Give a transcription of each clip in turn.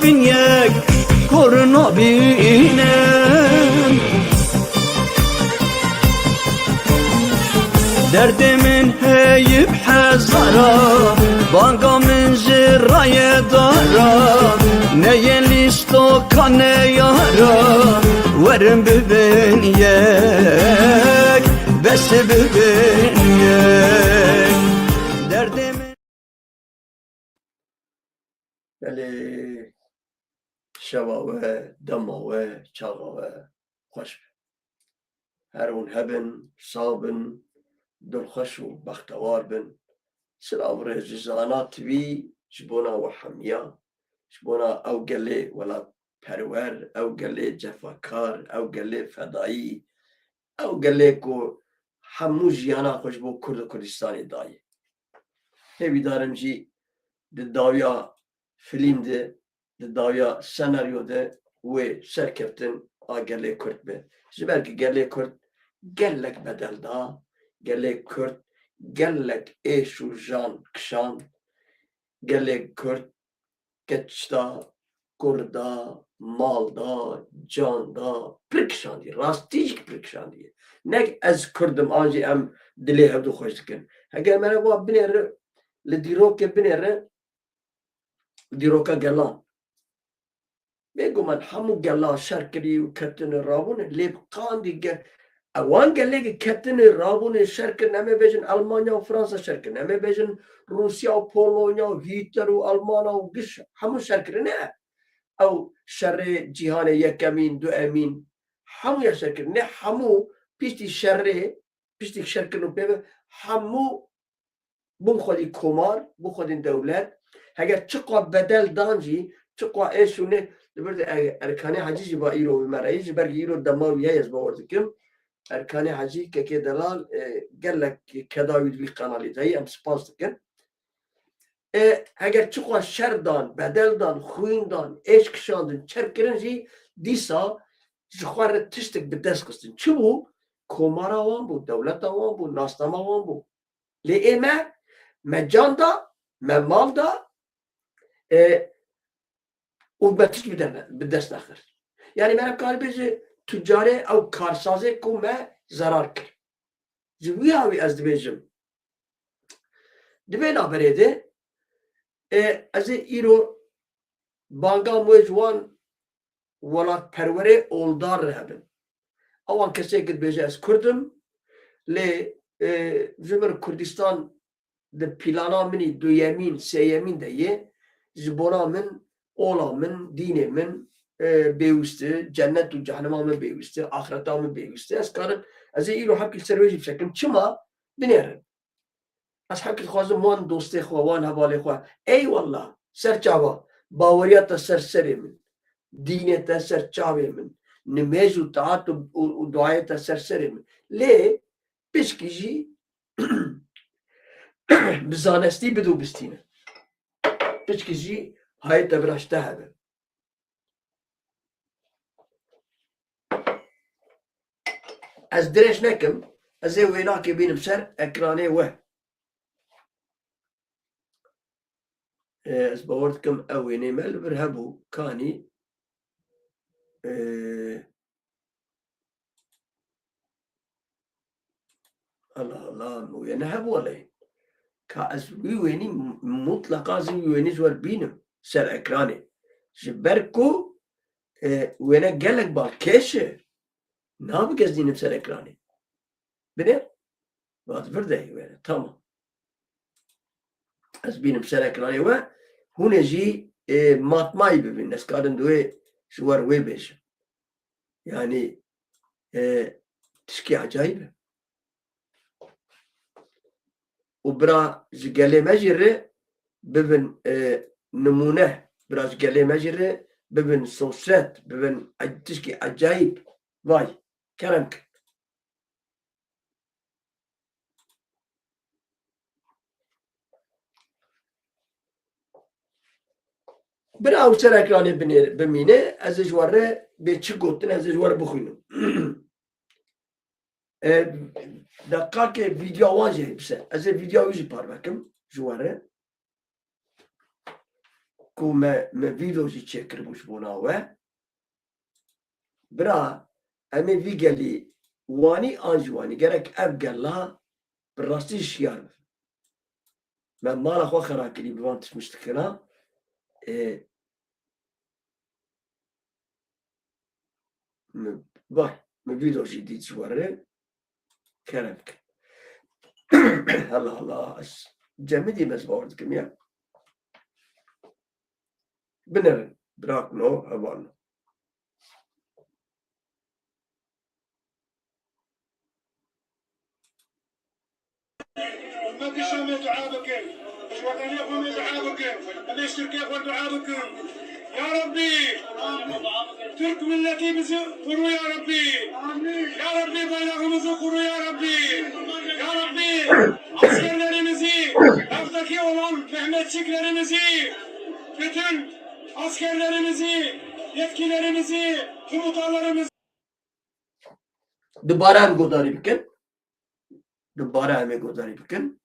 bin yek korna binem derdimin heyip hezara banga min jiraya dara neye listo kane yara verin bibin yek besi bibin yek derdimin بله شواوه دماوه چاقاوه خوش هر اون هبن صابن دلخوش و بختوار بن سلاو رزانات بی جبونا و حمیا جبونا او گله ولا پرور او گله جفاکار او گله فدایی او گله کو همو جیانا خوش بو کرد و کردستانی دایی هیوی دارم جی داویا فیلم ده داویا سناریو ده و سرکفتن آگله کرد به جبر که گله کرد گلک بدل دا گله کرد گلک ایش و جان کشان گله کرد کچدا کردا مال دا جان دا پرکشاندی راستیش پرکشاندی نک از کردم آنجی ام دلی هفدو خوش کن اگر من با بنره لدیرو که بنره دیروکا گلان بگو من همو گلا شرکری و کتن رابونه لیب قاندی گل اوان گله که کتن رابونه شرکر نمی بیشن المانیا و فرانسا شرکر نمی بیشن روسیا و پولونیا و هیتلر و آلمانا و گش همو شرکر نه او شر جهان یک امین دو امین همو یا شرکر نه همو پیشتی شره پیشتی شرکر نو بیبه همو بون خودی کمار بون خودی دولت اگر چقا بدل دانجی چقا ایشونه لبرد ارکان حجی با ایرو مرایج برگ ایرو دماویه از باورد کم ارکان حجی که دلال گلک کداوید وی قنالی دایی ام سپاس دکن اگر چقا شر دان بدل دان خوین دان ایش کشاندن چر کرنجی دیسا جخوار تشتک به دست کستن چه بو؟ کمار آوان بو دولت آوان بو ناستم آوان بو لی ایمه مجان دا مال دا و بتش به دست نخر یعنی من کار بیجه تجاره او کارسازه کو ما zarar کر جوی هاوی از دبیجم دبی نابریده از ایرو بانگا موجوان ولات پروره اولدار رهبن اوان کسی که بیجه از کردم لی جمر کردستان ده پیلانا منی دو یمین سه یمین ده یه زبونا من اولا من دین من بیوسته جنت و جهنم من بیوسته آخرت من بیوسته از کارم از ایرو حقی سرویجی بشکم چما بنیرم از حقی خوازم من دوسته خواه حواله خواه ای والله سر چاوا باوریت سر سری من دینت سر چاوی من نمیز و طاعت و دعایت سر سری من لی بشکیجی بزانستی بدو بستینه بشکیجی های تبرشته هبه از درش نکم از وینا که بینم سر اکرانه و از باورد کم اوینه مل برهبو کانی الله وینه هبو علی که از وینی مطلقا از وینی زور بینم سر اکرانه جبرکو وینه گلک با کشه نابگزدینم سر اکرانه بینه باید برده وینه تمام از بینم سر اکرانه و هونه جی ماتمایی ببین نسکارن دوی شوار وی بیشم یعنی تشکی عجایبه و برا جگله مجره ببین نمونه برا جگله مجره ببین سوست ببین تشکی عجایب وای کرم کن برا او سر اکرانه بمینه از جواره به چی گوتن از جواره بخوینم دقیقه که ویدیو واجه بسه از ویدیو ویجی پار بکم جواره کو me vîdeo jî çêkiribû ji bo we bira em ê vî gelî wanî an ji wanî gerek ev gela bi rastî şiyar be me mala xwe xera kirî bi van tişmiştikina me vîdeo jî dît ji were kerem bikin Allah Allah cemî dî me zbar dikim ya binerin bırakın o havanı. أمتي الشام يدعى بكم وطنيكم يدعى بكم الاشتراك والدعاء بكم يا ربي ترك ملتي بزقروا يا ربي يا ربي بينهم زقروا يا ربي يا ربي askerlerimizi evdeki olan Mehmetçiklerimizi bütün askerlerimizi yetkilerimizi komutanlarımızı Dubara em godarî bikin dubara em ê godarî bikin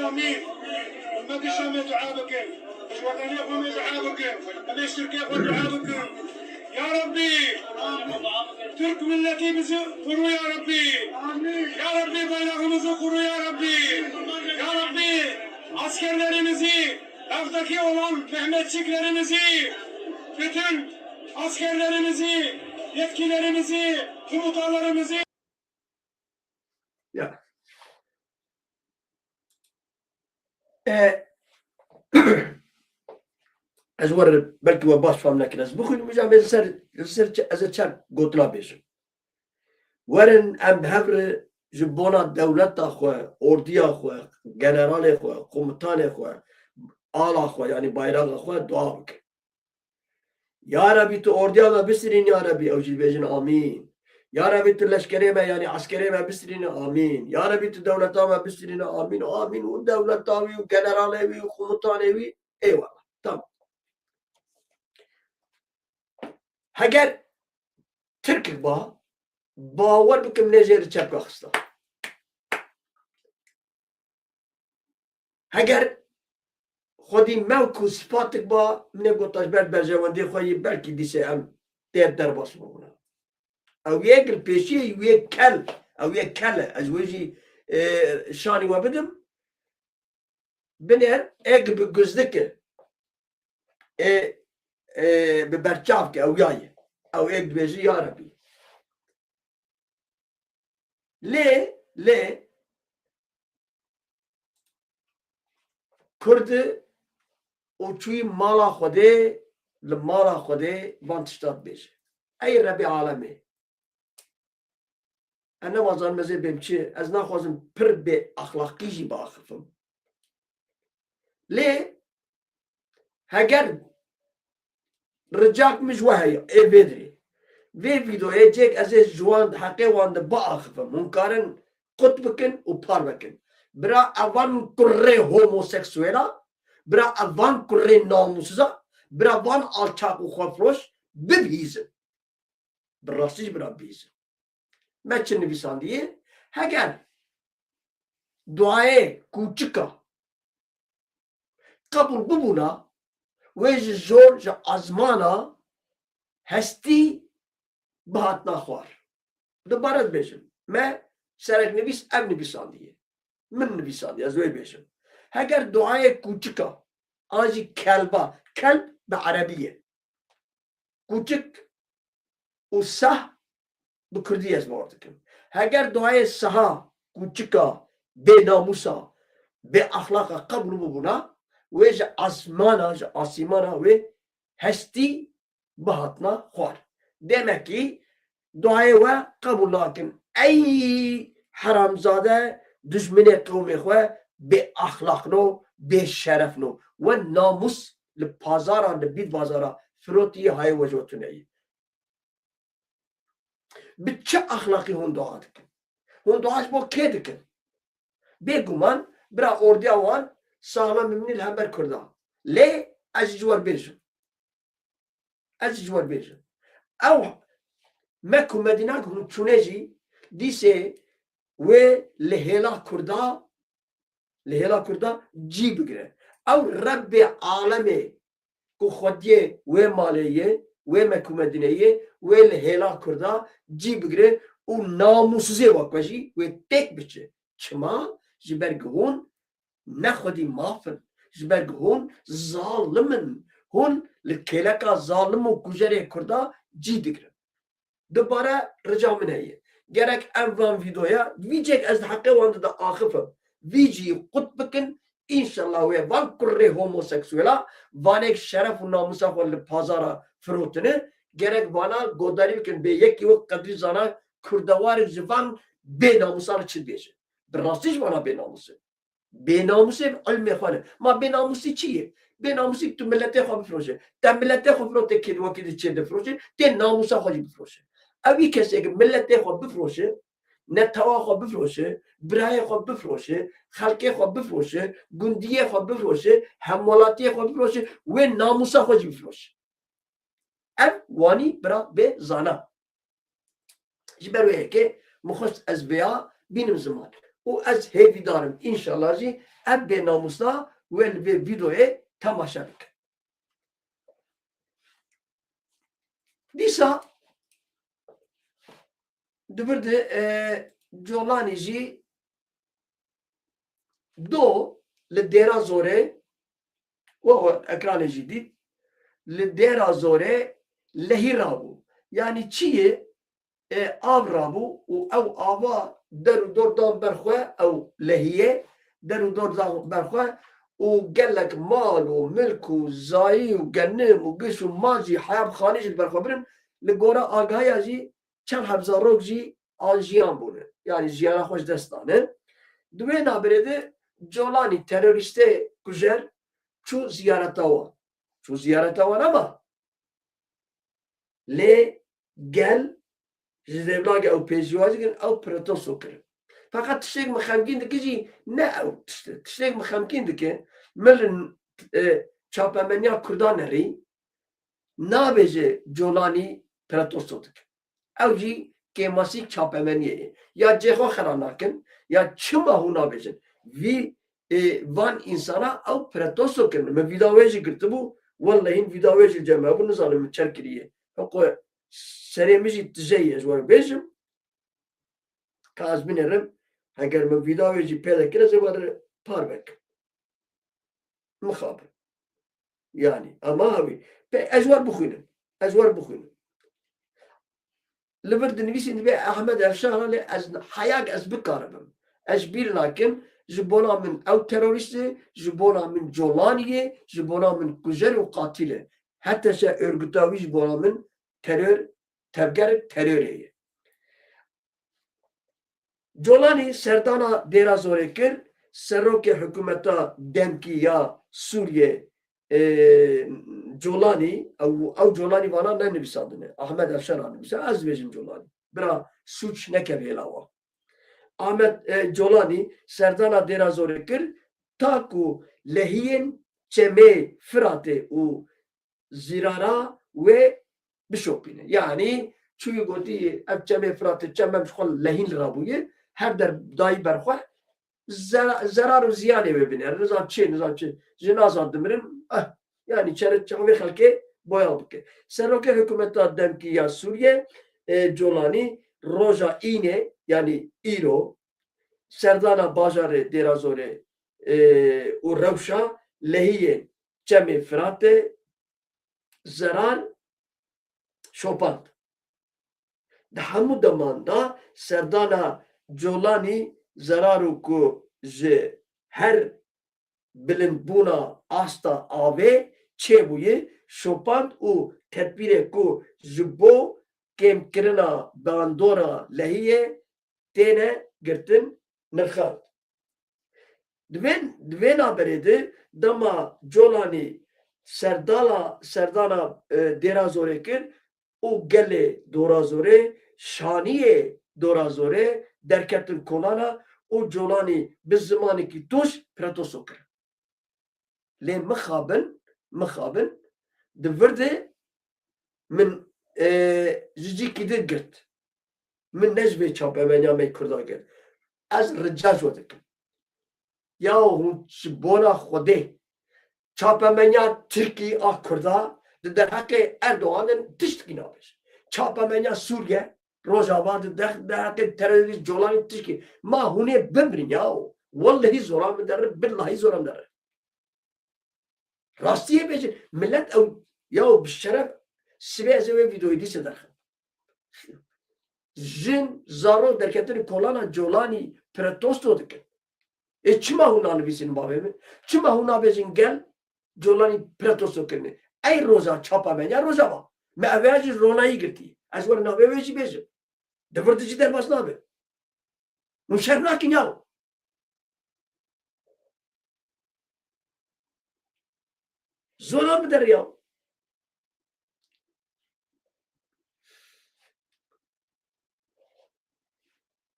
آمين أمتي الشام يدعى بكم وطنيكم يدعى بكم الاشتراك والدعاء بكم يا ربي ترك ملتي بزقروا يا ربي يا ربي بينهم زقروا يا ربي يا ربي askerlerimizi evdeki olan Mehmetçiklerimizi bütün askerlerimizi yetkilerimizi komutanlarımızı ya ez were belkî we baş fam nekin ez bixwînim jî em ê ser ez ê çend gotina bêjim werin em hevre ji bona dewleta xwe ordiya xwe generalê xwe komutanê xwe ala xwe yanî bayraxa xwe dua bikin ya Rabbi tu ordiya me bisirîn ya Rabbi ew jî bêjin amîn ya Rabbi tu leşkerê me yanî askerê me bisirîne amîn ya Rabbi tu dewleta me bisirîne amîn amîn û dewleta wî û generalê wî û komutanê wî eyvallah tamam heger Tirkik ba bawer bikim nêjêrî çepka xista heger xwedî mewk û sifatik ba minê gotaş ber berjewendê xwe yê belkî dîsê em tê derbas bibûne ew yê gilpêşiyê wê kel ew yê kel e ez wê jî şanî we bidim binêr êk bi guzdike bi berçavke ew yaye ew êk dibêjî ya Rabbi lê Kurdi û çûyî mala Xwedê li mala Xwedê van tişta dibêje ey Rebî alemê em nemazanim ez ê bêm çi ez naxwazim pir bê axlaqî jî biaxivim lê heger ricak min ji we heye ê vê dirê vê vîdeoyê cêk ez ê ji wan heqê wan de biaxivim hûn karin qut bikin û par bikin bira evan kurrê homoseksûela bira evan kurrê namusiza bira van alçak û xwefiroş bibihîzin bi rastî jî bira bihîzin me çi nivîsandiye heger duayê kûçika qebûl bibûna wê ji zor ji ezmana hestî bihatna xwar dubare dibêjim me sereknivîs ev nivîsandiye min nivîsandiye ez wê bêjim heger duayê kûçika an jî kelba kelb bi erebî ye kûçik û seh bi kurdî ez bar dikim heger duayê seha kûçika bênamusa bê axlaqa qebûl bibûna wê ji esmana ji asîmana wê hestî bihatna xwar demekî duayê we qebûl nakin ey heramzade dijminê qewmê xwe bê axlaqno bê şerefno we namus li pazaran li bît bazara firotiyê hayê we jotineyê bi çi axlaqî hûn dua dikin hûn dua ji bo kê dikin bêguman bira ordiya wan sağlam mimnî hember Kurda lê ez ji wer bêjim ez ji wer bêjim ew me ku Medînak hûn çûne jî dîsê wê li hêla Kurda cî bigire او رب عالمه کو خودیه و مالیه و مکومدینیه و لهلا کردا جی بگره و ناموسوزه واکوشی و تک بچه چما جبرگهون نخودی مافن جبرگهون ظالمن هون لکلکا ظالم و گجره کردا جی دگره دوباره رجا من هیه gerek evvan videoya vijek ez hakkı vandı da akıfı vici kut bakın inşallah ve van kurre homoseksüela vanek şeref ve namusa ve pazara frutunu gerek bana godariken be yek yok kadri zana kurdavar zivan be namusana çizbeyece brastiş bana be namusu be namusu alme khale ma be namusu çiye be namusu tu millete khabi proje te millete khabi ke vakit içinde proje te namusa khabi proje اوی کسی که ملت خود بفروشه نتوا خود بفروشه برای خود بفروشه خلق خود بفروشه گندی خود بفروشه حمالاتی خود بفروشه و ناموس خود بفروشه اف وانی برا به زانا جبرویه که مخص از بیا بینم زمان و از هیوی دارم انشالله جی اف به ناموسا و به ویدیوه تماشا بکن دیسا دبرده جولانی جی دو لدیرا زوره و اکران جدید لدیرا زوره لهی رابو یعنی چیه آب رابو و او آبا در و دور دام برخواه او لهیه در و دور دام برخواه و گلک مال و ملک و زایی و گنم و گش و ماجی حیاب خانیش برخواه برن لگورا آگاهی جی چند هزارok جی آنجیان بونه yani jiyana hoş destane دوی نابرده جولانی تروریسته کجر چو زیارتا و نما لی گل جدبلاگ او پیجوازی کن او پرتوسو کرد فقط تشتیک مخمکین دکی جی نه او تشتیک مخمکین دکی ملن چاپمنیا کردان ری نابجه جولانی پرتوسو دکی او جی که ماسی چاپمنیه یا جهو خراناکن یا چما هونا بجن وی وان انسانا او پرتوسو کرن من ویداویجی کرتبو والله این ویداویجی جمعه بو نزانم چرکریه حقو سریمیجی تزیه جوان بیجم که از بینرم اگر من ویداویجی پیدا کرده زبادر پار بک مخابر yani ama abi ejvar بخوینم لبرد نویسین به احمد افشار لی از حیاق از بکارم از بیر ناکم جبونا من او تروریسته جبونا من جولانیه جبونا من کجر و قاتله حتی شا örgütavi جبونا من tevger teröriye جولانی سردانا دیرا زوره کر سروک حکومتا دمکی یا سوریه جولانی او جولانی وانا نه نویسادنه احمد افشار نویسه از ویژن جولانی برا suç nekeb helava Ahmet Jolani serdana dera zore kir ta ku lehiyen çeme Fırat'e u zirara ve bişopine yani çünkü goti ev çeme Fırat'e çemem şkol lehin rabuye her der dahi berxwah zarar ziyan eve biner nizam çi jinazan dimirin yani çeret çavi halke boya bike seroke hükümeta demki ya Suriye Jolani roja ine yani iro serdana bajarı derazore u revşa lehiye çemi Fırat'e zarar şopant dahamu damanda serdana Jolani zararu ku je her bilimbuna asta ave çebuye şopant u tedbire ku jbo kem kirina bandora lehiye tene girtin nırkhat. Dven haberiydi dama Jolani serdana derazore kir o gele dorazore şaniye dorazore derketin kolana o Jolani biz zamanı ki tuş pratoso kir. Le mıkhabın devirde min جيجي كده قلت من نجبي تشاب امانيا مي كردا قلت از رجاج ودك يا هو شبونا خده çapemenya Türkiye ah Kurda der hakkı Erdoğan'ın tiştki nabes. Çapemenya Suriye Rojava der hakkı terörist Jolani tiştki. Ma hune bemrin ya. Vallahi zoram der, billahi zoram der. Rastiye becin. Millet ya bir şeref sive zeve videoyu dise der. Jin zaro derketini kolana Jolani pretosto dikin. Çima hunan bisin babemi. Çima hunan bezin gel Jolani pretosto kini. Ey roza çapamenya roza ba. Me eveci ronayı girdi. Az var nabe veci bezin. Devırtıcı derbas nabe. Müşernakin ya. Zora mı der ya?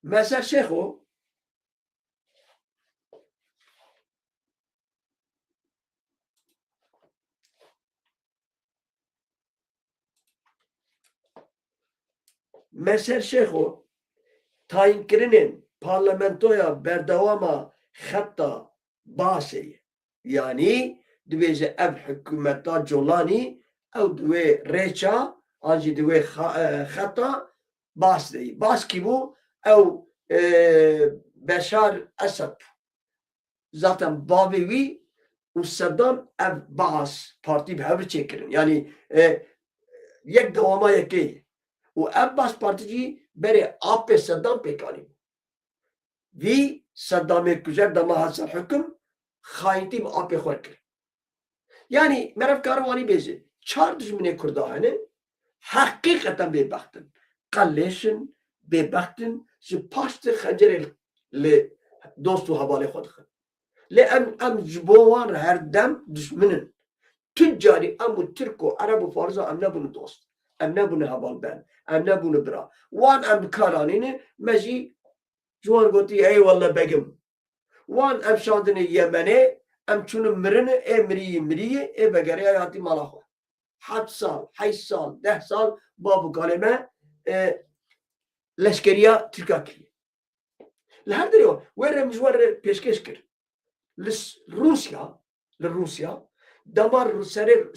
Mesela Şeyho Mesela Şeyho tayin kirinin parlamentoya berdevama hatta bahseyi. Yani dveze ev hükümetta Jolani ev dve reça anji dve hatta bahseyi. Bas ki bu ev Beşar Esad zaten Babevi u Saddam ev Baas parti bir havri çekirin. Yani yek devama yeki. U ev Baas partici beri AP Saddam pekani. Vi Saddam'e güzel dama hasar hüküm haintim AP khorkir. Yani meref karvani bezi. Çar düşmüne kurdahane hakikaten bir baktın. Kalleşin bir baktın ji paştı xencerel li dostu havale xodxin. Li em jibovan her dem düşminin. Tüccari em Türko, Arabu, Farza em ne bunu dost. Em ne bunu haval ben. Em ne bunu bira. Wan em karanini meci Juan goti eyvallah begim. Wan em şandini Yemen'e em çunu mirine miriye begeri hayatı malakho. 7 sal, 8 sal, 10 sal babu kaleme leşkeriya Türkiye. لهذا اليوم وين مجوار بيشكش كر لروسيا دمار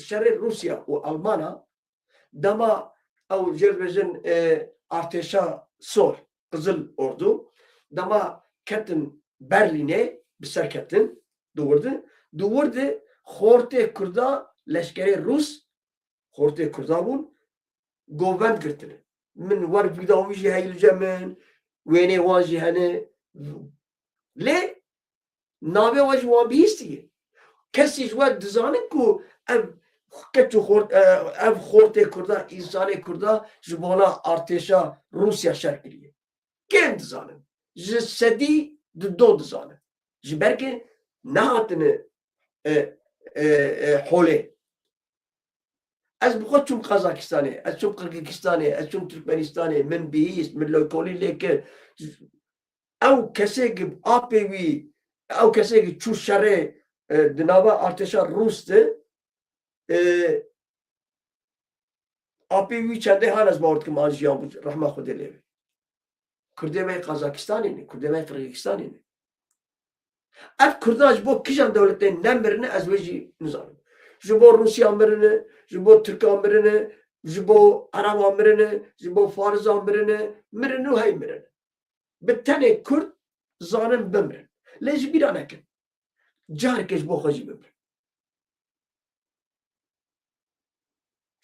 شرير روسيا والمانا دما او جربجن ارتشا سور قزل اردو دما كتن برلين'e بسر كتن دورد خورته كردا لشكري روس خورته كردا بون govern girtine من ور بداويجي هاي الجمن ويني واجي هنا ليه نابي واجي وابيستي كسي جوا دزانكو اف كتو خورت اف خورتي كردا انساني كردا جبونا ارتشا روسيا شرقية كم دزانن جسدي دو دزانن جبركي نهاتن حوله از بخود چون قزاقستاني از چون قرقيزستاني از چون تركمانستاني من بيست من لوكولي ليك او كسيك آبيوي او كسيك چو شره دنابا ارتشا روست آبيوي چنده هان از باورد كم آجيان بود رحمه خود ليوي كردمي قزاقستاني ني كردمي قرقيزستاني ني اف كرداج بو كيجان دولتين نمبرني از وجي نظام جبو روسيا امرنه جبو ترك امرنه جبو عرب امرنه جبو فارس امرنه مرنه هاي مرنه بالتالي كرد ظالم بمرن ليش بيرانك جارك جبو خجي بمرن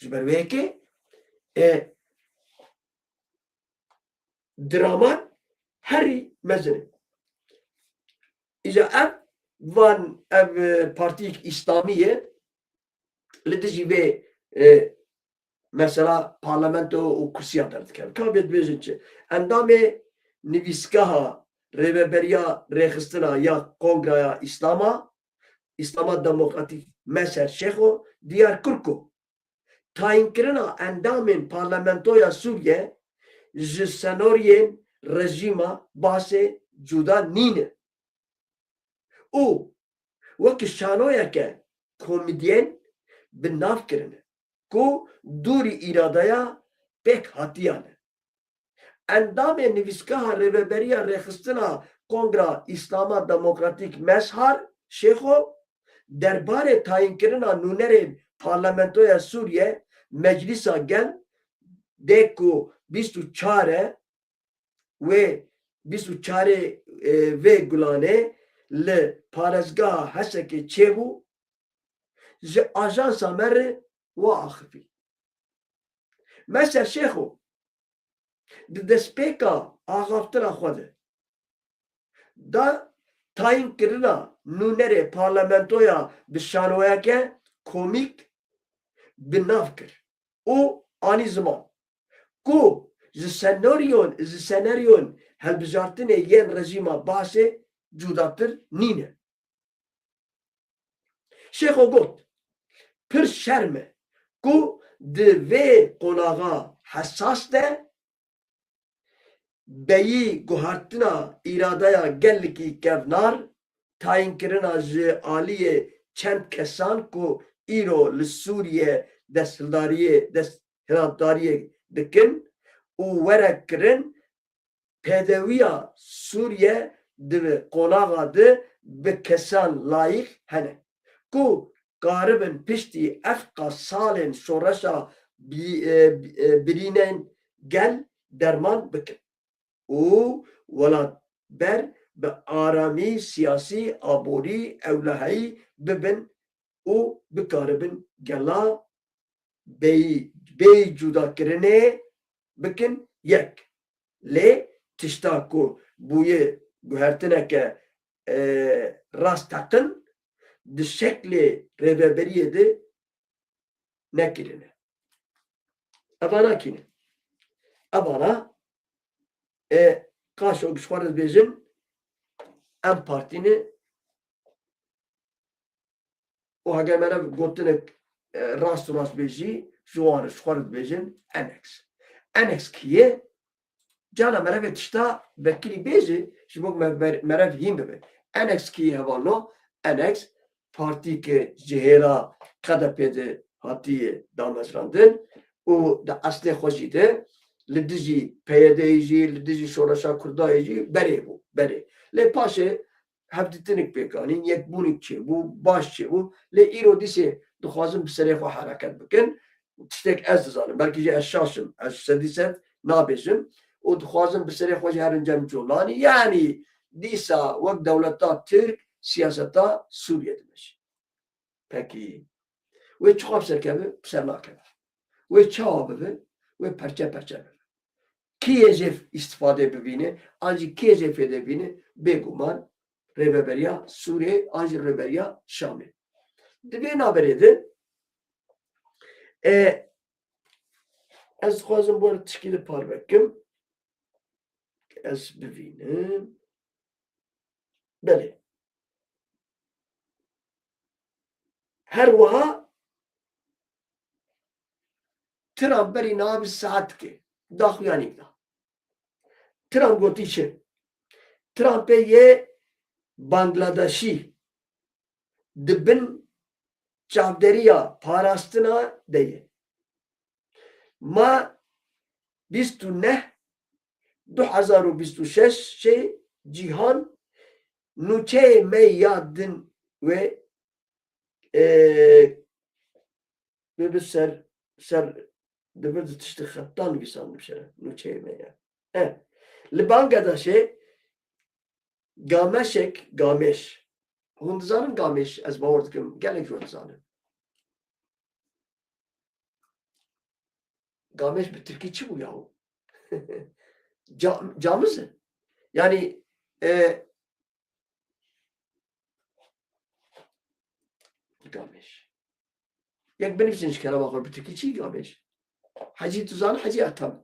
جبر ويكي درامات هري مزنه اذا اب وان اب بارتيك اسلاميه لديجي به مثلا parlamento و kursiya derdiker. Kabiyet bejince. Endame niviskaha reveberiya rexistina ya kongraya İslam'a demokratik meser şeho diğer kurku. Tayin kirina endamin parlamentoya Suriye ji senaryen rejima bahse cuda nine. O vaki şanoya ke komedyen بناف کرنه کو دوری ایرادایا پک هاتیانه اندام نویسگاه ریوبریا رخستنا کنگرا اسلاما دموکراتیک مشهر شیخو Derbare tayin kirina nûnerê parlamentoya Sûriye meclisa gel de ku 24 ve 24 ve gulane li parezgaha hesekê çêbû ji ajansa me re wa axivî. Mesela Şêxo di destpêka axaftira xwe de da tayin kirina nûnerê parlamentoya bi şanweyeke komîk bi nav kir û anî ziman ku ji senaryon helbijartinê yên rejîma Başê cudatir nîne. Şêxo got pir şerm e ku di vê qonaxa hesas de beyî guhartina îradeya gelekî kevnar tayin kirina ji aliyê çend kesan ku îro li Sûriye desthilatdariyê dikin û were kirin pêdewiya Sûriye di qonaxa de bi kesan layık hene ku garibin piştî efqa salên şoreşa birînên gel derman bikin û welatber bi aramî siyasî aborî ewlehiyî bibin û bikaribin gela bê cudakirinê bikin yek. Lê tişta ku bûyê guhertineke rastteqin di şeklê rêveberiyê de nekirine. Evana kîne. Evana kaşok ji xwe re dibêjin em partîne û heger me rev gotinek rast û rastbêjî ji wan re ji xwe re dibêjin Enex. Enex kî ye? Cana me revê tişta vekirî bêje ji bo me rev hîn bibe. Enex kî ye hevano? Enex partîke ji hêra KDP de hatiye damezrandin û di eslê xwe jî de li dijî PYD'yê jî li dijî şoreşa Kurdayê jî berê bû berê. Lê paşê hevdîtinik pêkanîn yekbûnîk çêbû baş çêbû lê îro dîsê dixwazin bi serê xwe hereket bikin tiştek ez dizanim belkî jî ez şaşim ez sedîset nabêjim û dixwazin bi serê xwe jî herincem colanî yanî dîsa wek dewleta Tirk siyaseta Sûriye dimeşî. Pekî wê çixwa bi serkeve bi ser nakeve. Wê çawa bibe wê perçe bibe. Kî yê jê îstîfadê bibîne an jî kê jê fêdê bîne bêguman rêveberiya Sûriye an jî rêveberiya Şamê. Di vê naberê de ez dixwazim bu tişkî li parvekim ez bivînim. Belê. Her wiha Trump berî niha saetke daxuyanî da. Trump gotî çi? Trumpê yê Bangladeşî di bin çavderiya parastina de ye. Ma 29 2026 cîhan nûçeyê me ya din ve bir ser dibir tiştî xettan nivîsandim şere nûçeyê me ya. Li Bangladeşê Gameş hûn dizanin Gameş ez bawer dikim gelek jî dizanin. Gameş bi Tirkî çi bû yahu? Camız e. Yani Gameş. Yek benifsin ji kerema xwe bi Tirkî çi Gameş? Hecî tu zanî hecî etam.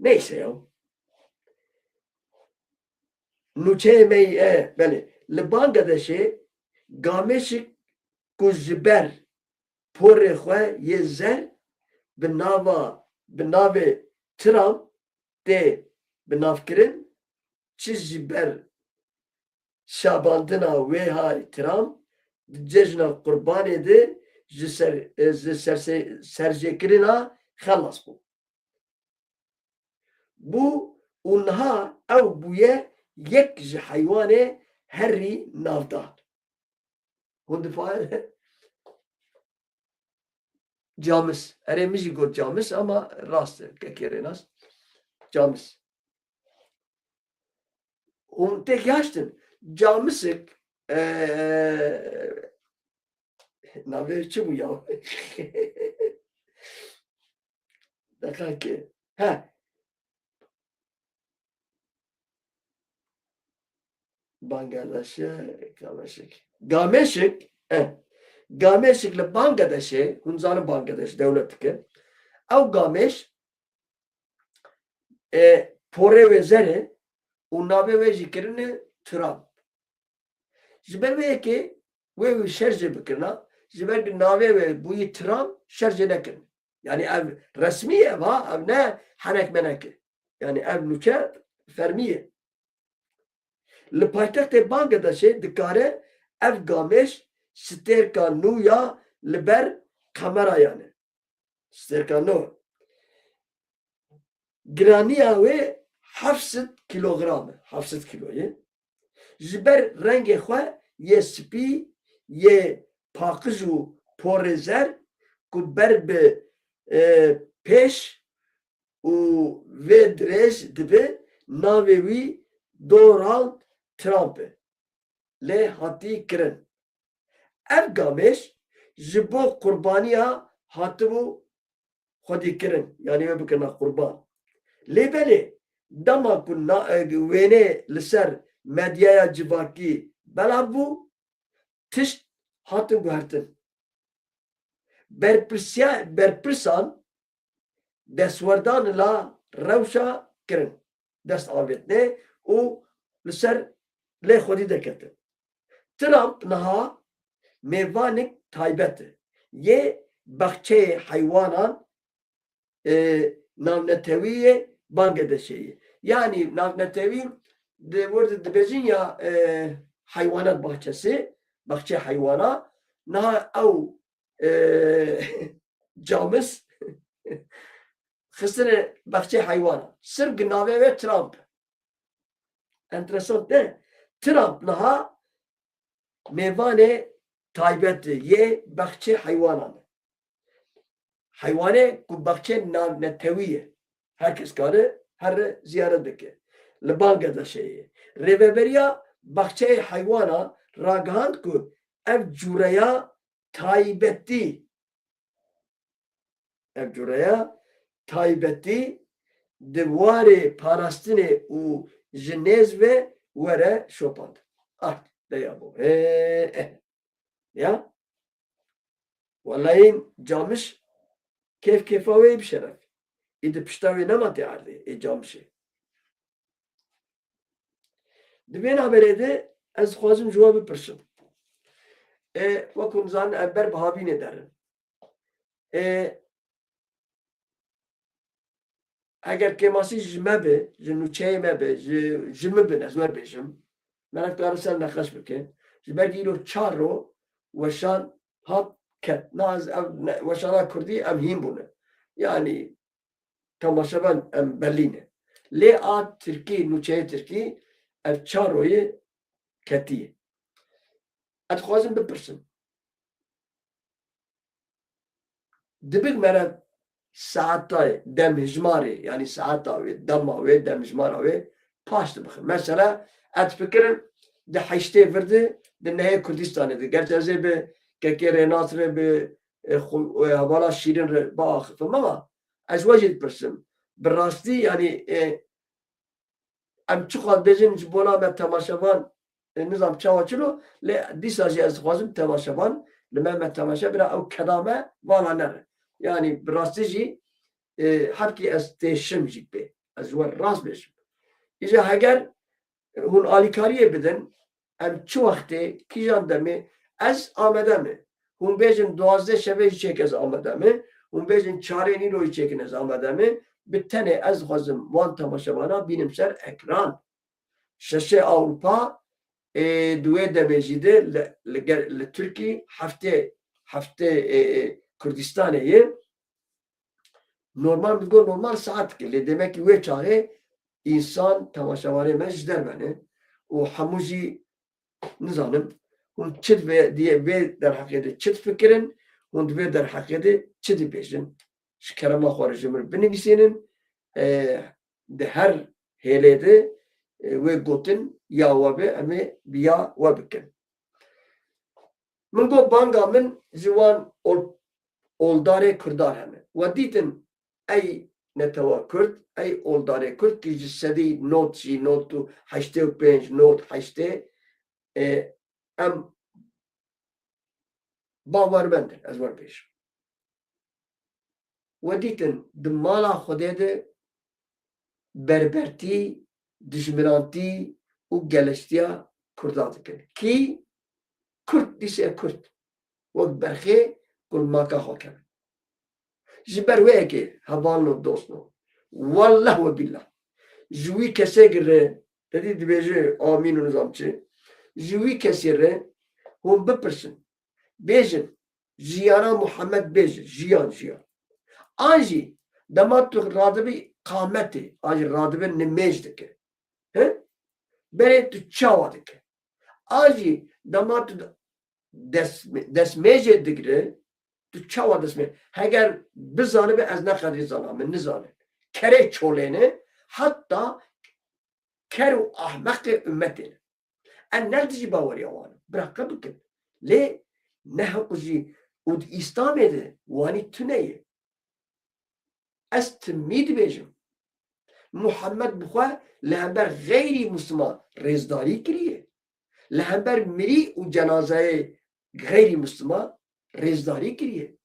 Neyse ya. Nûçeyê me belê. Li Bangladeşê Gameşik ku ji ber porê xwe yê zer bi navê Trump tê binavkirin çi ji ber şabandina wêha Trump di cejna Qurbanê de ji serjêkirina xelas bû. Bu اونها او بویه یک جی حیوان هری نافدار هند فاعل جامس اره میجی گفت جامس اما راسته که کریناست جامس اون tek yaştın camisik nave çi bu ya dakika ki ha Bangladeş'e Gameşik Gameşik'le Bangladeş'e Hunzanı Bangladeş devleti ki ev Gameş pore ve zere o nave ve zikrini Trump. Jiber ve ki ve şerce bikirna jiber ki nave ve bu Trump şerce nekin. Yani ev resmiye va ev ne hanek meneki. Yani ev nüke fermiye. Li paytextê Bangladeşê dikare ev gameş stêrka nû ya li ber kamerayan e. Stêrka nû. Giraniya wê 700 kilogram e. 700 kiloyê. Ji ber rengê xwe yê spî yê paqij û porêzer ku ber bi pêş û vê dirêj dibe navê wî Donald Trump lê hatî kirin. Ev gameş ji bo qurbaniya hatibû xwedî kirin. Yani wê bikirina qurban. Lê belê dema ku wênê li ser medyaya civakî belav bû tişt hatin guhertin. Berpirsan destwerdan la rewşa kirin. Dest avêtine û li ser lê xwedî deketin. Trump niha mêvanek taybet e. Yê baxçeyê heywanan navnetewiyê Bangladeşê ye. Yani navnetewî dibêjin ya heywanat bahçesi, bahçe heywana niha ew camis xistine bahçe heywana. Sırf navê ve Trump. Enteresan de Trump niha mêvanê taybet yê baxçe heywanan. Heywanê ku baxçe navnetewî ye. Herkes kare her ziyaret dike. Li Bangladeşê ye. Rêveberiya baxçeyê heywana ragihand ku ev cureya taybetî ev cureya taybetî di warê parastinê û ji nêz ve were şopand. Art deya bu. Ya Vallahi camış keyf kefa ve bir şeref. İdi pişta ve nema teardi camışı. Dibên haberê ez xwazim ji we bipirsim. Wekum zan em ber bihavînê derin. Eger kemasî ji me be, ji nûçeyê me be, ji min bin ez werbêjim, me dikare ser nexweş bike. Ji ber îro çar ro weşan hat ket. Naz ev weşana Kurdî em hîn bûne. Yani temaşeban em Berlîne. Lê a Tirkî, nûçeyê Tirkî ev çar royê ketiye. Ez dixwazim bipirsim. Dibik me saata demhijmarê yani saata wê dema wê demhijmara wê paş dibixin. Mesela ez fikirim di heştê virdî di nehê Kurdistanê de gerçi ez ê bi kekê Rênasrê bi hevala Şîrîn re biaxivim ama ez we jî dipirsim. Bi rastî yani em çi xwaz bêjin ji bona me temaşevan nizam çawa çilo lê dîsa jî ez dixwazim temaşevan li me temaşe bira ew kedame vala nere. Yani bi rastî jî herkî ez têşim jî pê. Ez we rast bêjim. İja heger hûn alîkariyê bidin em çi wextê kîjan demê ez amede me. Hûn bêjin 12 şevê jî çêk ez amede me. Hûn bêjin çarê nîro jî çêkin ez amede me. Bi tenê ez dixwazim wan temaşevana bînim ser ekran. Şeşê Awropa duê demê jî de li Tirkî heftê Kurdistanê ye normal normal saat lê demek ki wê çarê insan temaşavari mecder beni o hamuji nizanım hon çit ve diye ve der hakikaten çit fikrin hon ve der hakikaten çit peşin şkerama xaricimir benim de her helede ve gotin ya ve ame biya ve bikin من گو بانگا من جوان اولداره کردار همه و دیتن ای نتوا کرد ای اولداره کرد که جسدی نوت جی نوتو 85 نوت 8 ام باورمندن از ور پیش و دیتن دمالا خوده ده بربرتی دجمرانتی و گلشتیا کردار دکن کی Kürt dişe Kürt. Ve berxe kul maka hakem. Jiber ve ki havanlo dostno. Vallah ve billah. Jui kese gire. Dedi dibece amin nizamçı. Jui kesire. Hon bepirsin. Bejin. Jiyana Muhammed bejin. Jiyan. Anji. Damat radibi kameti. Anji radibi nimejdike. Bere tu çavadike. Anji damat دسمێژێ دگرێ تو چاوا دەسمێ هەگەر بزانێ بێ ئەز نەخەری زانە من نزانێ کەرێ چۆڵێنێ حتا کەر و ئەحمەقێ ئومەتێنێ ئەن نەردژی باوەریەوانە براکە بکن لێ نەهەقژی و ئیسلامێ دێ وانی تونەیە ئەس تمی دبێژم محەممەد بخوا لە هەمبەر غەیری موسڵمان ڕێزداری کریە لە هەمبەر مری و جەنازایê غیری مسلمان ریزداری کریه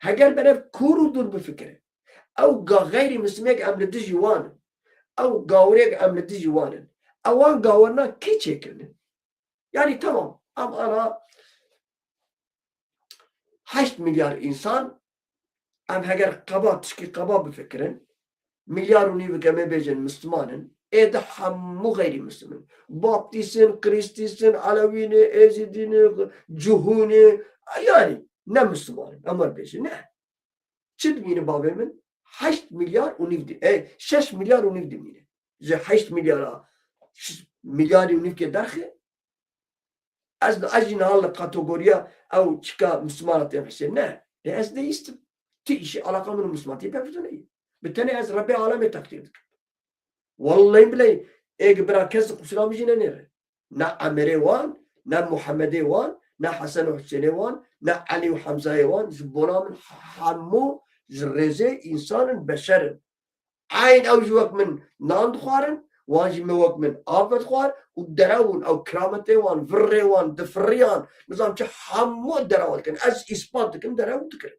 هەگەر بەرەو کوور و دوور بفکرێ ئەو غیری مسلمێک ئەم لە دژی وانن ئەو گاورێک ئەم لە دژی وانن ئەوان گاوەرنا کی چێکردن یعنی تەمام ئەم ئانا 8 milyar insan ئەم هەگەر قەبا تشکی قەبا بفکرن milyar و نیو گەمێ بێژن مسلمانن de hemû gayri Müslüman. Baptistsin, Krististin, Alevini, Ezidini, Cuhuni, yani ne Müslümanın, Ömer Bey'si ne? Çid miyini babamın? 8 milyar univdi. 6 milyar univdi miyini. 8 milyara, milyari univke derxe? Ez jinahalle kategoriya ev çıka Müslüman'a temsil ne? Ez değistim. Ti işi alakamını Müslüman tiye pefizun iyi. Bitene ez Rabbi aleme takdir dik. Vallahi billahi برا کس اسلامی جنه نره نه امره وان نه محمد وان نه حسن و حسین وان نه علی و حمزه وان جبونا من همو جرزه انسان بشر عین او جوک من ناند خوارن وان جموک من آبد خوار و دراون او کرامته وان فره وان دفریان نظام چه همو دراون کن از اثبات کن دراون کن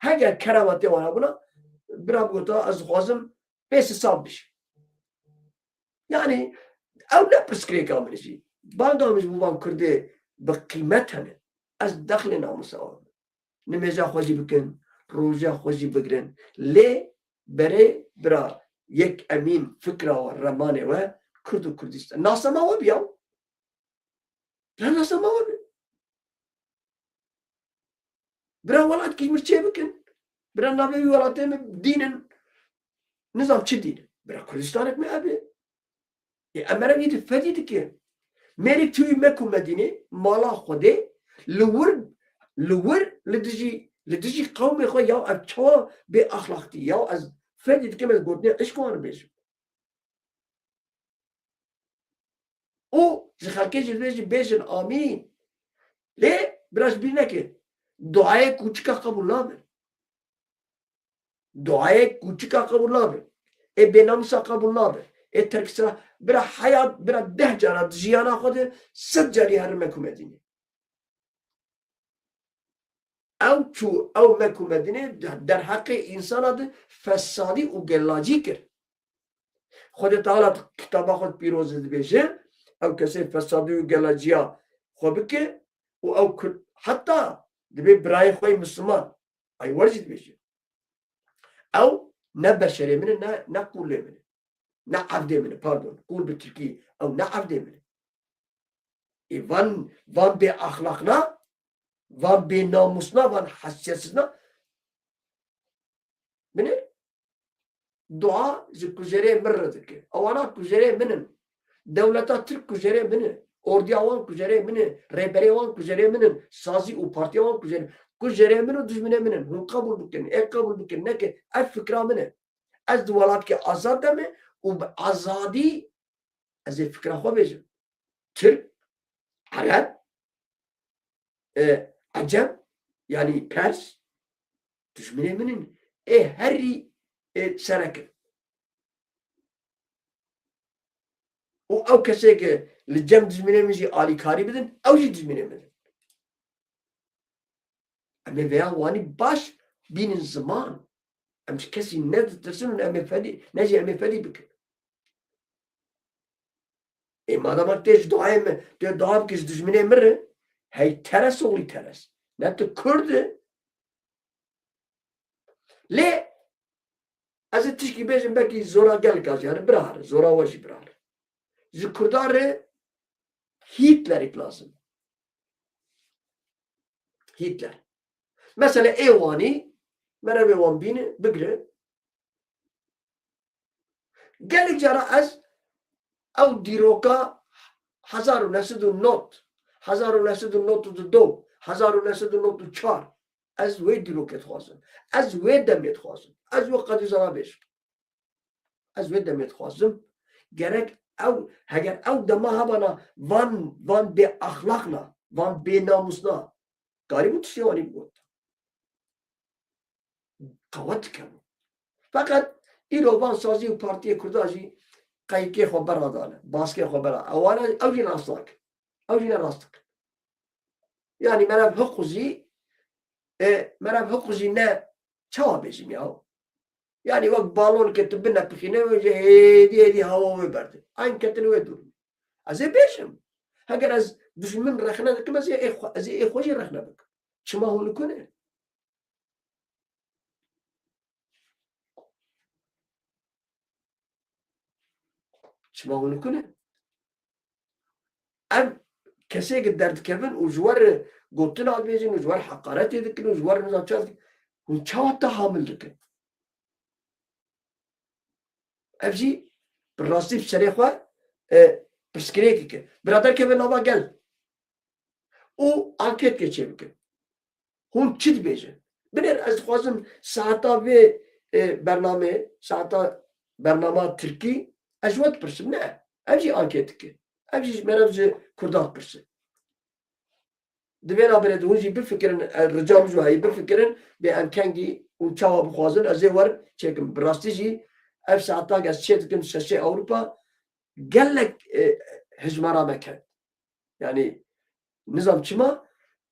هگر کرامته وان بنا برا بگوتا از خوازم بیس حساب بشه Yani ev ne pıskırık amelici. Bandamış bu ban kırdı bir kıymet hani. Az dakhli namusa var. Nemaza xoji bikin, roja xoji bigrin. Le bere bira yek emin fikra ve ramane ve Kurdu Kurdistan. Nasama var ya. La nasama var. Bira valat kişmiş çe bikin. Bira nabevi valatı mı dinin nizam çi din. Bira Kurdistan etme abi. امر میده فدیده که میری توی مکه و مدینه مالا خوده لور لدیجی قوم خو یا ابچوا به اخلاقی یا از فدیده که من گفتم عشق وان بیشم او زخالکی جلوی بیشن آمین لی براش بینه که دعای کوچکا قبول نامه دعای کوچکا قبول نامه به نامسا قبول نامه ترکسرا برا حیات برا 10 جارا جیانا خود 100 جاری هر مکو مدینه او مکو مدینه در حق انسان adı فسادی و گلاجی کرد خود تعالی کتابا خود پیروز بیشه او کسی فسادی و گلاجیا خو بکه و او حتی دبی برای خوی مسلمان ای ورجید بیشه او نه بشری منه نه کوله منه نه عبده منه pardon قول به ترکی او نه عبده منه وان به اخلاقنا وان به ناموسنا وان حسیتنا منه dua ji kujerê min re dike. Ewana kujerê min in. Dewleta Türk kujerê min e. Orduya wan kujerê min e. Rêberê wan kujerê min in. Sazî û partiya wan kujerê min û dijminê min in. Hûn qebûl bikin. Qebûl bikin. Neke ev fikra min e. Ez di welateke azad de me û bi azadî ez ê fikra xwe bêjim. Türk, Arab, Acem, yani Pers, dijminê min in. Herî serekin. û ew keseke li cem dijminê min jî alîkarî bidin, ew jî dijminê min in. Em ê vêya wanî baş bînin ziman. Em ji kesî neditirsin û ne jî em ê fedî bikin. Madem tê ji duayê me tê dua bikî ji dijminê min re, hey teres oğlî teres. Ne tu Kurd e. Lê ez ê tişkî bêjim belkî zora gelek yani birahare, zora we jî birahare. Ji Kurdan re Hitlerek lazım. Hitler. Mesela êwanî merhaba wan bîne bigire. Gelek cara ez ew dîroka 1909, 1992, 1994 ez wê dîrokê dixwazim. Ez wê demê dixwazim. Ez wê qedî zana bêjim. Ez wê demê dixwazim. Gerek ew heger ew dema hebana van bê axlaqna, van bê namusna. Garî bû tiştê wanî got. Qewet dikebû. Feqet îro van sazî û Partiyê Kurda jî qeyikê xwe beradane. Baskê xwe beradane. Ewana ew jî rast nakin. Ew jî ne rast dikin. Yani merev hiqû jî ne çawa bêjim ya. Yani wek baloneke tu binepixîne ve jî hêdî hewa wê berdin. Eyn ketin wê dûr. Ez ê bêjim. Heger ez dijmin rexne dikim ez ê xwe jî rexne bikim. Çima hûn nikune? Çima hûn nikune? Ev kesêke derdikevin û ji we re gotin adibêjin û ji we re heqaretê dikin û ji we re nizam dikin. Hûn çawa tehamül dikin? Ev jî bi rastî serê xwe pirsgirêk dikin. Biraderkevin nava gel. û anketke çêbikin. Hûn çi dibêjin? Binêr ez dixwazim saeta vê bername, saeta bernama Tirkî ez ji we dipirsim. Ne. Ev jî anket dike. Ev jî merev ji Kurdan dipirsin. Di vê navberê de hûn jî bifikirin, rica min ji we heye bifikirin bê em kengî û çawa bixwazin ez ê wer çêkim. Bi rastî jî ev saeta ez çê dikim şeşê Ewropa gelek hijmara me kend. Yani nizam çima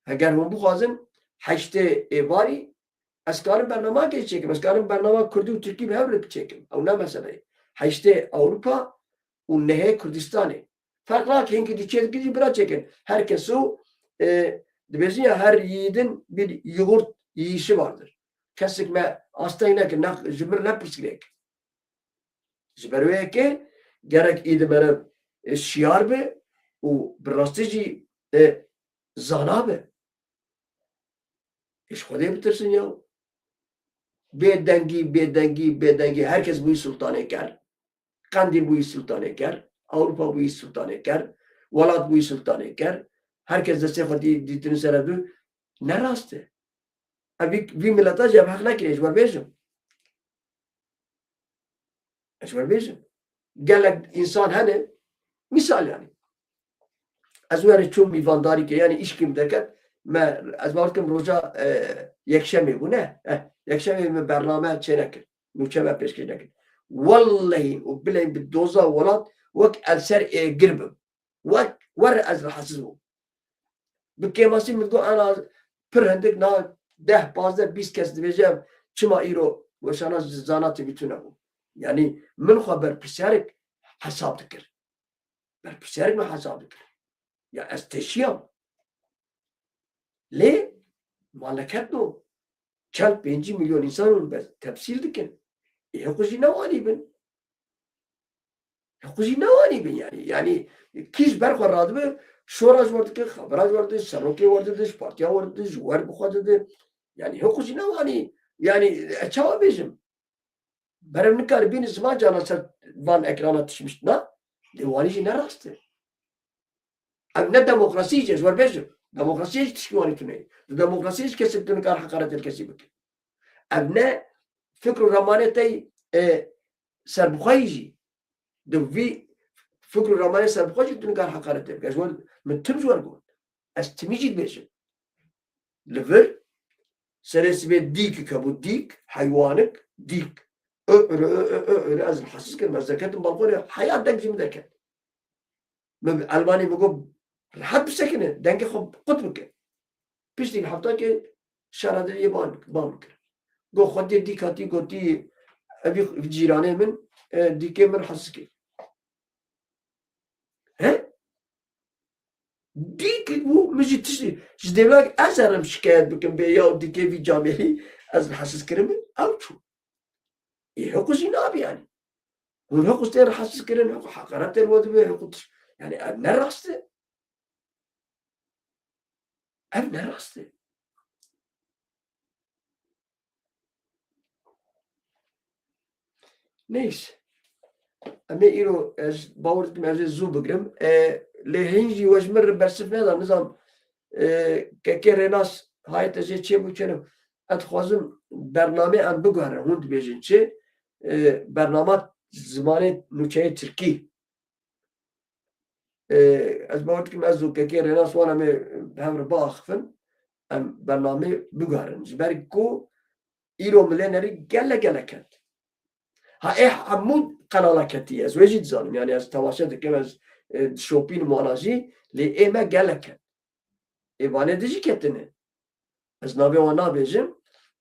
heger hûn bixwazin heştê êvarî ez karim bernamekê çêkim. Ez karim bernama Kurdî û Tirkî bi hev re çêkim. Ew ne meseleyê. Heştê Ewropa û nehê Kurdistanê. Fark nake hinkî dî çê dikî jî bira çêkin. Herkes û dibêjin ya her yiğidin bir yoğurt yiyişi vardır. Kesik me hastayı nekin, ji min nepirsgirêk. Ji ber wê yekê gerek îdî mere şiyar be û bi rastî jî zana be. Ji Xwedê bitirsin ya. Bêdengî herkes bûyî sultanêker. Qendîl bûyî sultanêker. Ewropa bûyî sultanêker. Welat bûyî sultanêker. Herkes destê xwe dîtin ser ev ne rast e. Vî mileta jî ev heq nekiriye ji wer bêjim. Ez wer bêjim. Gelek însan hene misal yani. Ez werê çûm mîvandarîkê yani îşkî min derket me ez bawer dikim roja yekşemê bû ne? Yekşemê min bername çê nekir. Nûçe me pêşkêş nekir. Wallahî û bileyim bi doza welat wek ev ser êgir bim. Wek wer ez rahatsız bûm. Bi kêmasî min got ana pir hindik na 10-15-20 kes dibêje çima îro weşana zanatê bitûne bû. Yani min xwe berpirsarek hesab dikir. Berpirsarek min hesab dikir. Ya ez teşiyam. Lê maleket no. Çel 5 milyon insan û tepsîl dikin. Hiqû jî newanî bin. Hiqû jî newanî bin yani. Yani kî ji ber xwe radibe şora ji wer dike, xebera ji wer dide, serokê wer dide, ji partiya wer dide, ji wer bi xwe dide. Yani hiqû jî newanî. Yani çawa bêjim. برم نکاری بین زمان جانا سر وان اکرانا تشمشت نه دیوانی جی نراسته ام نه دموکراسی جه زور بیجم دموکراسی جی تشکیوانی تونه دموکراسی جی کسی بتونه کار حقارت کسی بکن ام نه فکر و رمانه تی سربخواهی جی دو وی فکر و رمانه سربخواهی جی بتونه کار حقارت بکن زور من تم زور گون از تمی جید بیجم لفر سرسبه دیک کبو دیک حیوانک دیک از الحساس كده ذكرت بالقوري حياة دنك في مذاكرة ألماني بقول حد بسكنه دنك خب قطبك بيش ديك حطاك شارع يبانك قو خدي ديك هاتي قوتي أبي جيراني من ديك من حسكي ها ديك مو مجي تشتري جديلاك أزرم شكايات بكم بيا ديك في جامعي از الحساس كريم أو شو حقوق زيناب يعني والحقوق تير حسس كرين حقوق حقرات الوضع حقوق يعني أبناء راسته أبناء راسته نيس أما إيرو از باورد كم از زو بقرم لهنجي وجمر برسفنا هذا نظام كريناس هاي تجي شيء بوشنو أتخوزم برنامج أن بقهر هند بيجين شيء برنامج زمان نوچه ترکی از باورد كم از زو كريناس وانا مي هم باخفن ام برنامج بقهرن جبري كو إيرو ملينري جل كات ها حمود قناة كتير از وجد زانم يعني از تواشد كم از شوبين ماناجي لإما جلك إيوانه ديجي كتنه از نابي وانا بيجم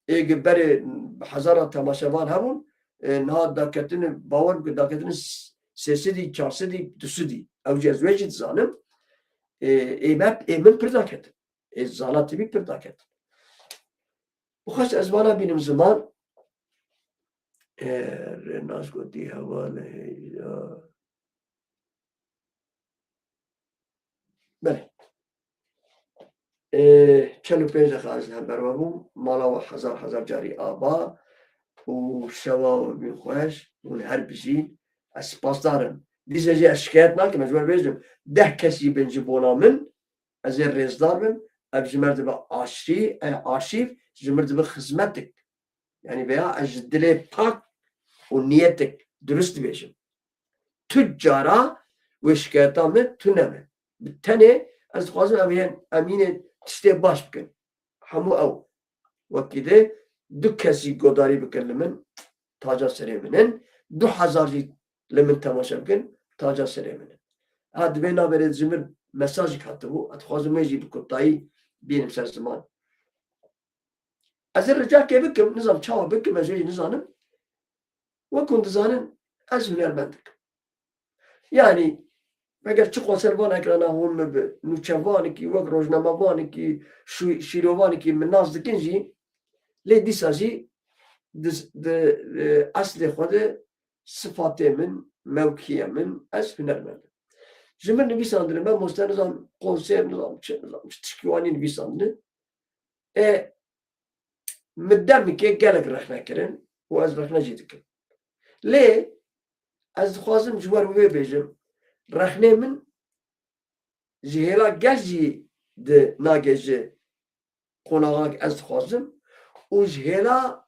إيه بري هزار تماشاوان همون نه داكتنه باور داكتنه سيسدي چارسدي دوسدي أوجي از وجد زانم إيمن پرداكت زانات بي پرداكت وخاص از وانا بينم زمان الناس قدي حواله بله 45 دقیقه از هم برمون مالا و هزار جاری آبا و شوا و بین خوش اون هر بجین از سپاس دارم دیزه جی شکایت نکم از بر بیجم 10 کسی بنجی بونا من از این رزدار من از جمرد به آرشیف جمرد به خدمتک yani veya az dile pak o niyetek dürüst beşim. Tüccara ve şikayetame tüneme. Bir tane az xwazim emine tiştê baş bikin. Hemû ew. Wekî de du kesî godarî bikin li min taca serê min. 2000 jî li min temaşa bikin taca serê min. Ha divê navberê ji min mesajek hatibû. Ez xwazim wê jî bi kotayî bînim ser ziman. Ez ê ricakê bikim, nizam çawa bikim, ez ê nizanim. Wekum dizanin ez hunermend dikim. Yani eger çi konservanek rana hûn me bi nûçevanekî wek rojnamevanekî şîrovanekî min nas dikin jî lê dîsa jî di eslê xwe de sifatê min, mewkiyê min ez hunermendim. Ji min nivîsandirin me moste nizam konser nizam çi nizam tişkîwanî nivîsandin. Min demekê gelek rexne kirin û ez rexne jî dikim. Lê ez dixwazim ji wer wê bêjim rexnê min ji hêla gel jî di nage ji qonaxak ez dixwazim û ji hêla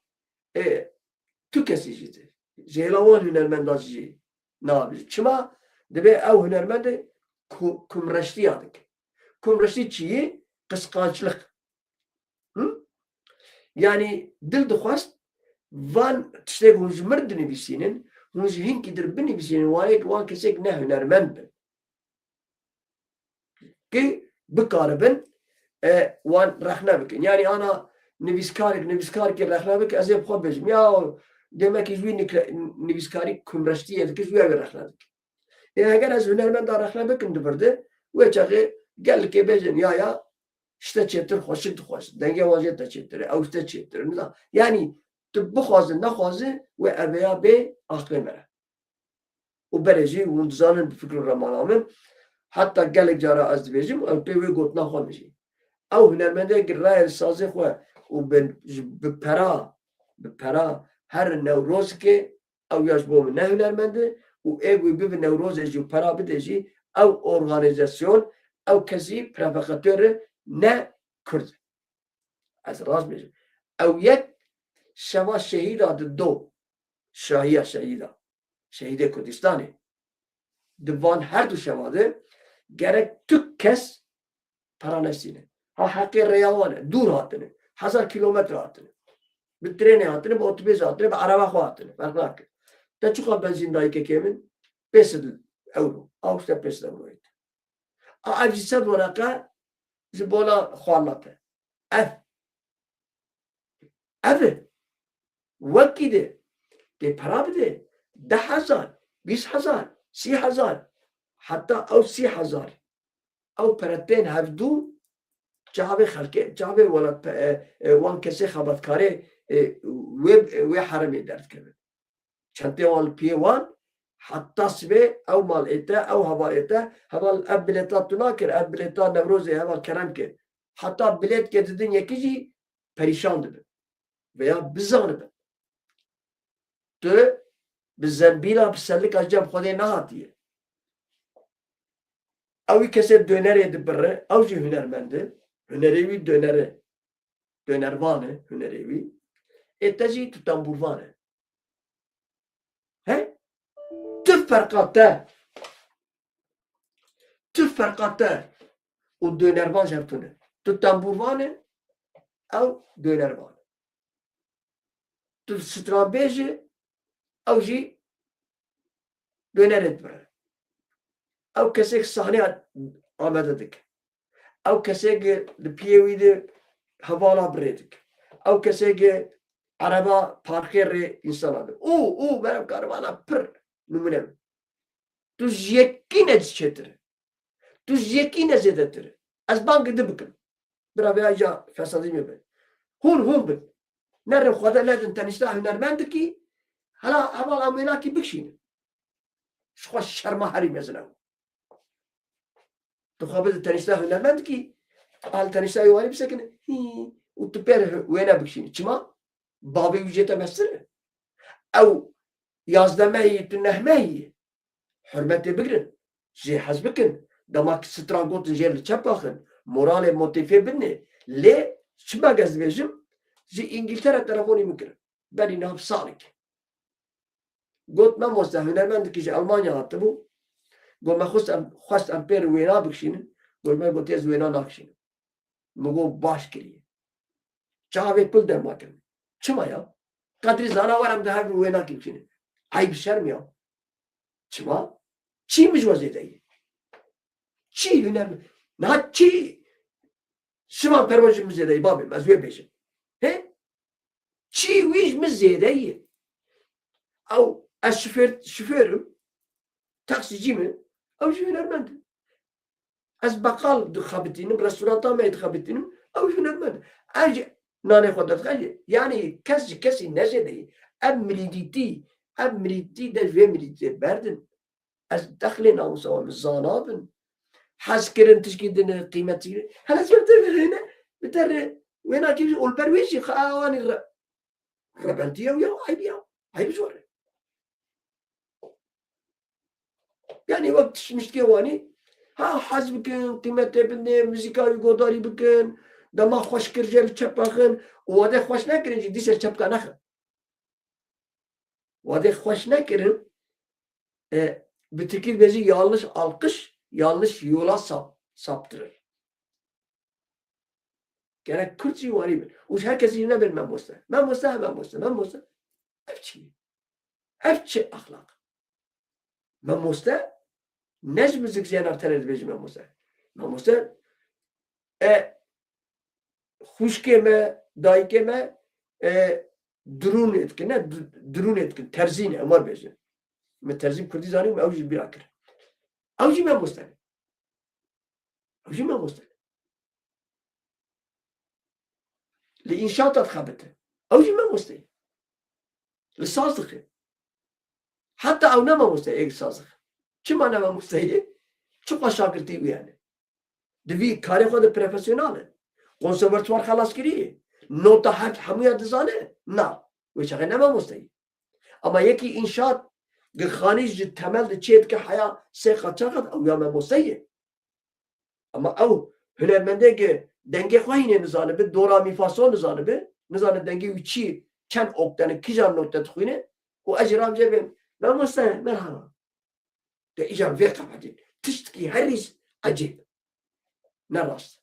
tu kesî jî de ji hêla wan hunermendan jî nabî. Çima dibe ew hunermendê kumreştiya dike. Kumreştî çi ye? Qısqançlık. Yani dil dixwast van tiştek hûn ji mir dinivîsînin hûn ji hinkî dir binivîsînin wan kesek ne hunermend bin. Ki bikaribin wan rexne bikin. Yani ana nivîskarek rexne bike ez ê xwe bêjim ya demekî ji wî nivîskarî kumreştiyê dike ji wê wê rexne dike. Eger ez hunermenda rexne bikim di vir de wê çaxê gelekê bêjin ya işte çêtir xweşik dixwest dengê wan jê te çêtir ew te çêtir. Yani tu bixwazin nexwazî wê eveya bê aqilê me re. û berê jî hûn dizanin bi fikr û remana min heta gelek cara ez dibêjim ew pê wê gotina xwe min jî. Ew hunermendê girayê sazê xwe û bi pera her newrozikê او یاش بوم نه هنرمنده و ایگوی بیب نوروز جی و پرا بده جی او ارگانیزاسیون او کسی پروفکاتور نه کرد از راست میشه او یک شما شهید دو شهید کردستانی دوان هر دو شواده gerek tük kes paranestine. Ha hakkı reyavane, dur hatını. 1000 kilometre hatını. Bir trene hatını, bir otobüs hatını, bir araba hatını. Farklı hakkı. Da çok benzin dahi kekemin 5 euro. Ağustos 5 euro. Avcısad varaka zibola xuanlatı. Ev. Vakide. De para bide. 10,000, 20,000, 30,000. حتى او 3000 او پرتين هفدو جابه خلقه جابه ولا وان کسی خبرت کاره و حرمی درد کرد چنته وال پی وان حتى سبه او مال اتا او هوا اتا هوا الابلتا تناكر ابلتا نوروزي هوا کرم که حتى بلد که ددن یکی پریشان دبه veya بزانه به تو بزنبیلا بسلک اجام خوده نهاتیه اوی کسی döner edip bırre, avcı hünermendi, hünerevi dönervane, hünerevi, eteci tutamburvane. He? Tüf ferkatte, o dönervan şartını, tutamburvane, av dönervane. Tüf strabeji, avcı döner edip bırre. او کسی که صحنه آمده دک او کسی که پیوی ده حوالا بریدک او کسی که عربا پارکه ری انسان آده او برم کاروانا پر نمونه تو یکی نجز چطره تو یکی نزیده تره از بانک ده بکن برا بیا جا فسادی میبین هون بین نرم خدا ندن تنشتا هنرمند کی حالا حوالا مینا کی بکشینه شخوا شرما حری میزنه تو خابز تنشتا هنرمند کی حال تنشتا یوانی بسکنه و تو پر وینا بکشینی چما؟ بابی وجهتا مستره او 11 ماهی تو 9 ماهی حرمتی بگرن جی حز بکن دماغ سترانگوتن جیر چپ آخن مورال موتیفه بنه لی چما گز بیجم جی انگلتره ترافونی میکرن بری نهب سالک گوت من موسته هنرمند کی جی المانیا حتی بو گفت من خواست امپیر وینا بکشینم گفت من گفت از وینا نکشینم مگو باش کریه چاوی پل در ما کرد چما یا قدری زناورم ده هر وینا کی بکشینم عیب شرم یا چما چی مجوزه ای چی هنر نه چی شما پرواز مزیده ای بابیم از وی بیشم he چی ویش مزیده ای او از شفرم taksici mi? Avcı hünermendi. Az bakal dikhabitinim, restoranta mı dikhabitinim, avcı hünermendi. Ayrıca nane kodat yani kesi nezede, emriditi de ve emriditi berdin. Az dakhli namusa ve mizanabın. Haskirin tişkidini kıymeti. Hala sebepte biter wena ki ol pervişi khawani rabantiya ya ayıp zor. Yani vakit müşteki wani haz bikin, kıymete binde, müzikayı godari bikin, dama hoş kirjel çapakın, vade hoş ne kirin, ciddi çapka nakın. Vade hoş ne kirin, bitikir bezi yanlış alkış, yanlış yola saptırır. Gerek Kürtçi wani bir. Uç herkesi yine bir men musta. Efçi ahlak. Men musta nec müzik zenar tered beci men musta huşkeme daikeme drun etkin terzine amar beci. Me terzim Kürdi zanim avcı bir akır. Avcı men musta. لإنشاطات خابته أوجي ما مستحيل للصازخ حتى أو نما مستحيل صازخ كما نما مستحيل شو قشاكرتي يعني دبي كاري خود بروفيسيونال كونسرفتوار خلاص كريه نوتا حق حمية دزانه نا وش نما مستحيل اما یکی انشاء خانیش جد تمل ده چید که حیا سه قطعات او یا مموسیه اما او هنرمنده که دنگه خواهی نزانه به دورا میفاسو نزانه به نزانه دنگه و چی چند اقتنه کجان نوته تخوینه و اجرام جبه مموسیه مرحبا ده ایجار ویقع بدید تشتکی هریز عجیب نراست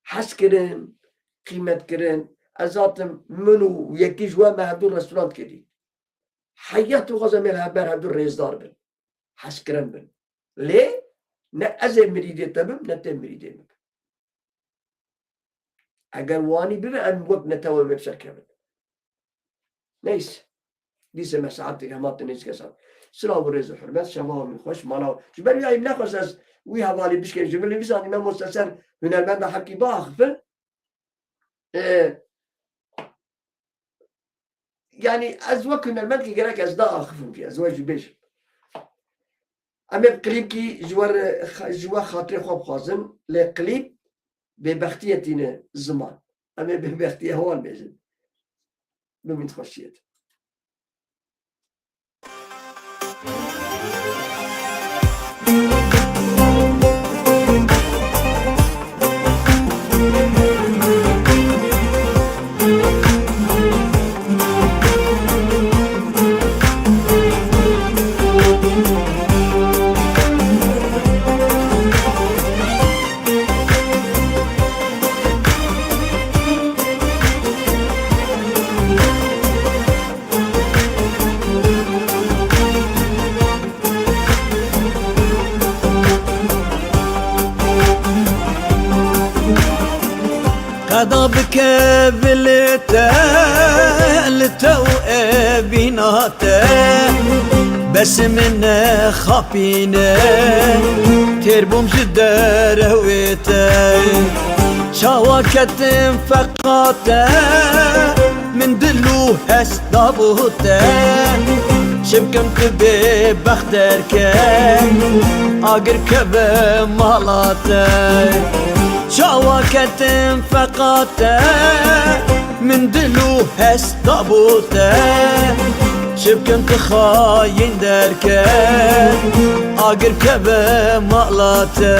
حس کرن قیمت کرن ازاتم منو یکی جوا مهدو رستوران کردی حیات و غزه مل هبر هبدو ریزدار بن حس کرن بن لی نه از مریده تبم نه تم مریده بم اگر وانی ببه ام وقت نتوه مبشر کبن نیس دیسه مساعدتی همات نیست کسان سلام و ریز و حرمت شما من خوش مالا جبر بیاییم نخواست از وی حوالی بشکن جبر لیبیسانی من مستسر هنرمند حقی باخفه يعني أزواج هنرمند كي جراك أصداء أخفهم في أزواج بيش أما قليب كي جوا خاطري خواب خازن لقليب ببختيتنا الزمان أما ببختية هو الميزن بمن تخشيت قضى بك بالتو بيناته بس من خابينه تربم جدار هويته شواكت فقاته من دلو هس دابوته شبكمت ببخترك اقر كبه مالاته شواكت فقاته من دلو هس دابوته شبكنت خاين دركه اقر كبه مالاته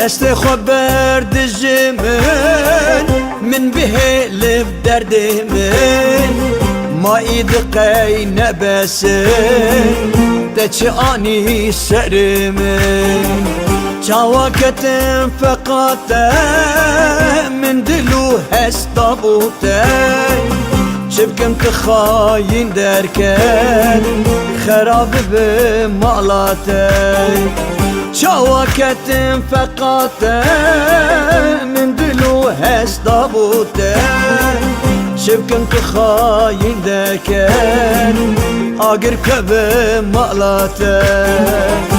دست خبر دجمن من به لب درد من ما ايد قي نبسن تچ اني سر من چاوكت فقط من دلو هستابوت شبكمت خاين دركن خراب بمالاتي شواكت فقط من دلو هست دابوته شبكنت خاين دكن اقر كبه مالاته